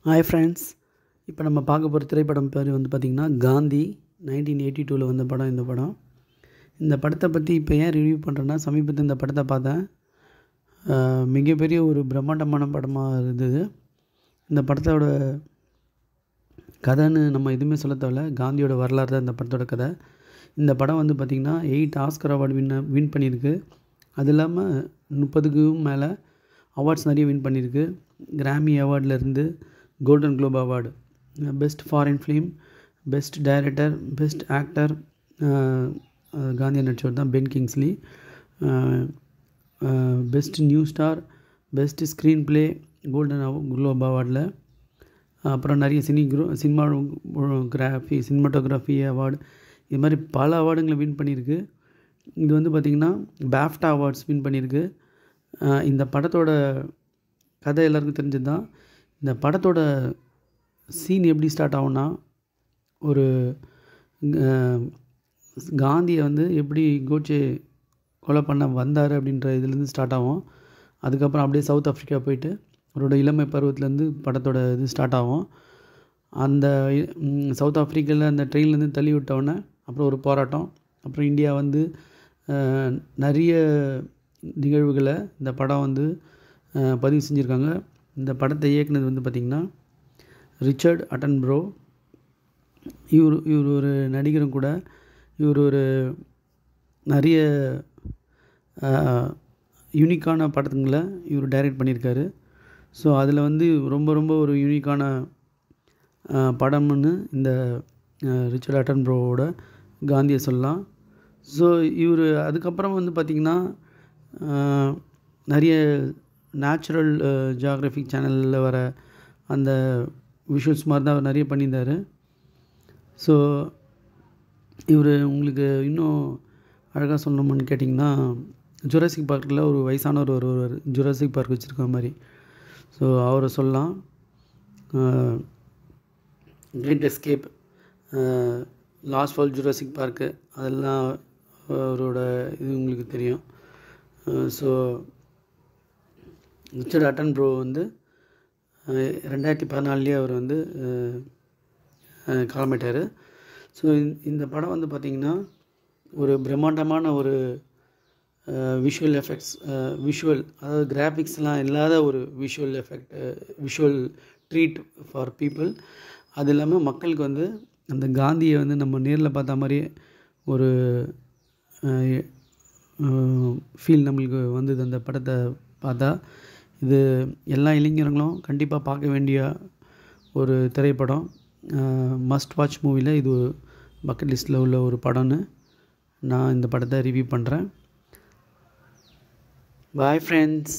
Hi friends, இப்போ நம்ம பார்க்க போகிற திரைப்படம் பேர் வந்து பார்த்திங்கன்னா காந்தி. 1982 வந்த படம் இந்த படம். இந்த படத்தை பற்றி இப்போ ஏன் ரிவ்யூ பண்ணுறேன்னா, சமீபத்தில் இந்த படத்தை பார்த்தேன். மிகப்பெரிய ஒரு பிரம்மாண்டமான படமாக இருந்தது. இந்த படத்தோட கதைன்னு நம்ம எதுவுமே சொல்ல தேவையில்ல. காந்தியோட வரலாறு தான் இந்த படத்தோட கதை. இந்த படம் வந்து பார்த்திங்கன்னா 8 ஆஸ்கர் அவார்டு வின் பண்ணியிருக்கு. அது இல்லாமல் 30க்கும் மேலே அவார்ட்ஸ் நிறைய வின் பண்ணியிருக்கு. கிராமி அவார்ட்லேருந்து golden globe award, best foreign film, best director, best actor காந்தியா நடிச்சவர் தான் Ben Kingsley, best new star, best screenplay golden globe அவார்டில். அப்புறம் நிறைய சினிமாட்டோகிராஃபி அவார்டு, இது மாதிரி பல அவார்டுங்களை வின் பண்ணியிருக்கு. இது வந்து பார்த்திங்கன்னா பேஃப்டா அவார்ட்ஸ் வின் பண்ணியிருக்கு. இந்த படத்தோட கதை எல்லாருக்கும் தெரிஞ்சது தான். இந்த படத்தோட சீன் எப்படி ஸ்டார்ட் ஆகும்னா, ஒரு காந்தியை வந்து எப்படி கோட்சே கொலை பண்ண வந்தார் அப்படின்ற இதுலேருந்து ஸ்டார்ட் ஆகும். அதுக்கப்புறம் அப்படியே சவுத் ஆஃப்ரிக்கா போயிட்டு அவரோட இளமை பருவத்துலேருந்து படத்தோட இது ஸ்டார்ட் ஆகும். அந்த சவுத் ஆஃப்ரிக்காவில் அந்த ட்ரெயின்லேருந்து தள்ளி விட்டவுடனே அப்புறம் ஒரு போராட்டம், அப்புறம் இந்தியா வந்து நிறைய நிகழ்வுகளை இந்த படம் வந்து பதிவு செஞ்சுருக்காங்க. இந்த படத்தை இயக்குனது வந்து பார்த்திங்கன்னா ரிச்சர்ட் அட்டன்பரோ. இவர் ஒரு நடிகரும் கூட. இவர் ஒரு நிறைய யூனிக்கான படத்துங்களை இவர் டைரக்ட் பண்ணியிருக்காரு. ஸோ அதில் வந்து ரொம்ப ஒரு யூனிக்கான படம்னு இந்த ரிச்சர்ட் அட்டன்பரோவோட காந்தியை சொல்லலாம். ஸோ இவர் அதுக்கப்புறம் வந்து பார்த்திங்கன்னா நிறைய நேச்சுரல் ஜியாகிரபிக் சேனலில் வர அந்த விஷுவல்ஸ் மாதிரி தான் அவர் நிறைய பண்ணியிருந்தார். ஸோ இவர் உங்களுக்கு இன்னும் அழகாக சொல்லணும்னு கேட்டிங்கன்னா, ஜுராசிக் பார்க்கில் ஒரு வயசானவர் ஒருவர் ஜுராசிக் பார்க் வச்சுருக்க மாதிரி, ஸோ அவரை சொல்லலாம். Great escape, last fall, Jurassic park, அதெல்லாம் அவரோட இது உங்களுக்கு தெரியும். ஸோ ரிச்சர்ட் அட்டன்பரோ வந்து 2014 அவர் வந்து காலமாயிட்டார். ஸோ இந்த படம் வந்து பார்த்திங்கன்னா ஒரு பிரம்மாண்டமான ஒரு விஷுவல் எஃபெக்ட்ஸ், அதாவது கிராஃபிக்ஸ்லாம் இல்லாத ஒரு விஷுவல் ட்ரீட் ஃபார் பீப்புள். அது இல்லாமல் மக்களுக்கு வந்து அந்த காந்தியை வந்து நம்ம நேரில் பார்த்த மாதிரியே ஒரு ஃபீல் நம்மளுக்கு வந்தது அந்த படத்தை பார்த்தா. இது எல்லா இளைஞர்களும் கண்டிப்பாக பார்க்க வேண்டிய ஒரு திரைப்படம். மஸ்ட் வாட்ச் மூவியில் இது பக்கெட் லிஸ்ட்டில் உள்ள ஒரு படம்னு நான் இந்த படத்தை ரிவ்யூ பண்ணுறேன். Bye friends.